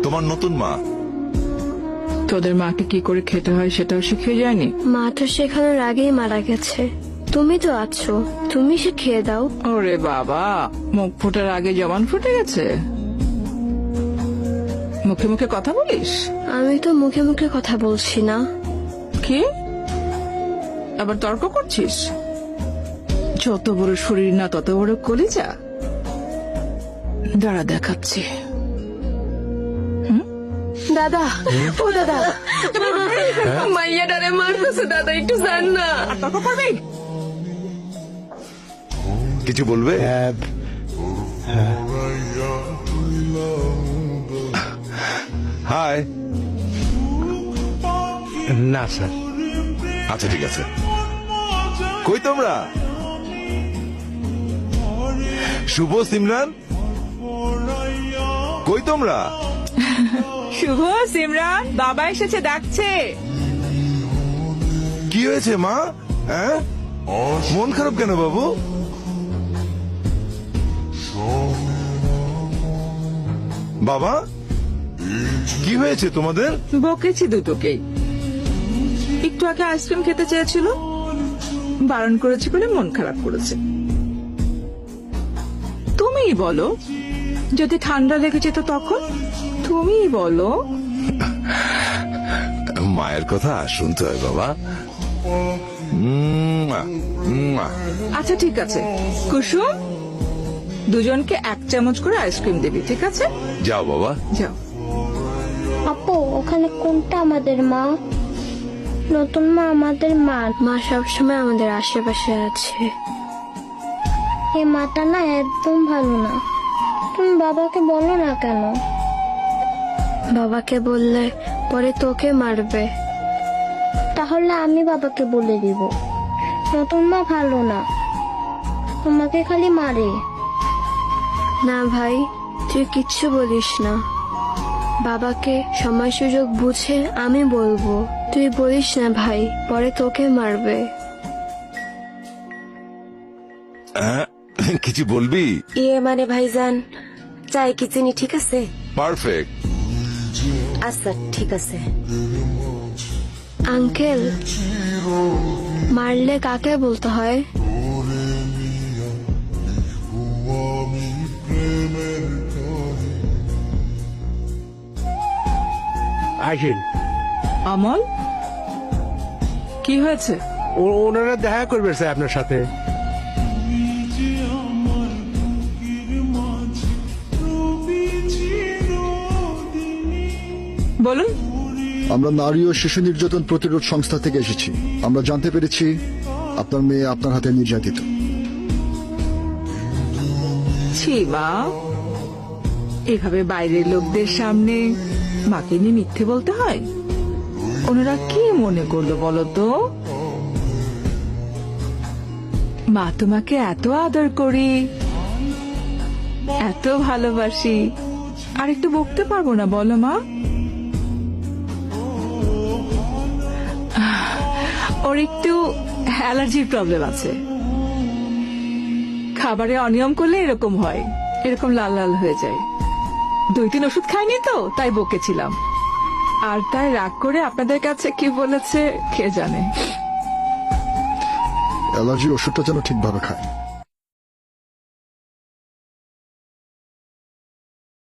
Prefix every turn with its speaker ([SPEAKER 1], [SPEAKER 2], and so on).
[SPEAKER 1] তোমার নতুন মা।
[SPEAKER 2] তোদের মাকে কি করে খেতে হয় সেটাও শিখিয়ে যায়নি?
[SPEAKER 3] মা তো শেখানোর আগেই মারা গেছে, তুমি তো আছো, তুমি শিখিয়ে দাও।
[SPEAKER 2] ওরে বাবা, মুখ ফোটার আগে জবান ফুটে গেছে। মুখে মুখে কথা বলিস?
[SPEAKER 3] আমি তো মুখে মুখে কথা বলছি না।
[SPEAKER 2] কি আবার তর্ক করছিস? যত বড় শরীর না তত বড় কলিজা। দাঁড়া দেখাচ্ছি।
[SPEAKER 3] দাদা, ও দাদা, মাইয়াটারে মারতেছে দাদা, একটু জান না।
[SPEAKER 2] তর্ক করবি?
[SPEAKER 1] কিছু বলবে? হাই।
[SPEAKER 4] না স্যার।
[SPEAKER 1] আচ্ছা ঠিক আছে। কই তোমরা? শুভ, সিমরান, কই তোমরা?
[SPEAKER 2] শুভ, সিমরান, বাবা এসেছে, ডাকছে।
[SPEAKER 1] কি হয়েছে মা? হ্যাঁ, মন খারাপ কেন বাবু? বাবা, কি হয়েছে তোমাদের?
[SPEAKER 2] বকেছি দুটোকেই। একটু আগে আইসক্রিম খেতে চেয়েছিল, বারণ করেছি বলে মন খারাপ করেছে। তুমিই বলো, যদি ঠান্ডা লেগে যেত তখন? তুমিই বলো।
[SPEAKER 1] মায়ের কথা শুনতে হয় বাবা।
[SPEAKER 2] আচ্ছা ঠিক আছে কুসুম, দুজনকে 1 চামচ করে আইসক্রিম দিবি, ঠিক আছে?
[SPEAKER 1] যাও বাবা,
[SPEAKER 2] যাও।
[SPEAKER 5] আপু, ওখানে কোনটা আমাদের মা? নতুন মা আমাদের মা।
[SPEAKER 3] মা সবসময় আমাদের আশেপাশে আছে।
[SPEAKER 5] এই মাটা না একদম ভালো না। তুমি বাবাকে বলো না কেন?
[SPEAKER 3] বাবাকে বললে পরে তোকে মারবে।
[SPEAKER 5] তাহলে আমি বাবাকে বলে দিব, নতুন মা ভালো না, তোমাকে খালি মারে।
[SPEAKER 3] না ভাই, তুই কিচ্ছু বলিস না। বাবাকে সময় সুযোগ বুঝে আমি বলবো। তুই বলিস না ভাই, পরে তোকে মারবে।
[SPEAKER 1] কিছু বলবি?
[SPEAKER 6] ইয়ে মানে ভাইজান, চাই কি চিনি ঠিক আছে?
[SPEAKER 1] পারফেক্ট।
[SPEAKER 6] আচ্ছা ঠিক আছে।
[SPEAKER 3] আঙ্কেল, মারলে কাকে বলতে হয়?
[SPEAKER 4] আসেন।
[SPEAKER 2] অমল, কি হয়েছে?
[SPEAKER 4] ওনারা দেখা করবে স্যার আপনার সাথে।
[SPEAKER 2] বলুন।
[SPEAKER 7] আমরা নারী ও শিশু নির্যাতন প্রতিরোধ সংস্থা থেকে এসেছি। আমরা জানতে পেরেছি আপনার মেয়ে আপনার হাতে নির্যাতিত।
[SPEAKER 2] ছি মা, এভাবে বাইরের লোকদের সামনে মাকে নিয়ে মিথ্যে বলতে হয়? ওনারা কি মনে করলো বলো তো? মা তোমাকে এত আদর করি, এত ভালোবাসি, আর একটু বকতে পারবো না বলো মা? ওর একটু অ্যালার্জির প্রবলেম আছে, খাবারে অনিয়ম করলে এরকম হয়, এরকম লাল লাল হয়ে যায়। 2-3 ওষুধ খাইনি তো, তাই বকেছিলাম। আর তাই রাগ করে আপনাদের কাছে কি বলেছে কে জানে।
[SPEAKER 7] অ্যালার্জির ওষুধটা যেন ঠিকভাবে খায়।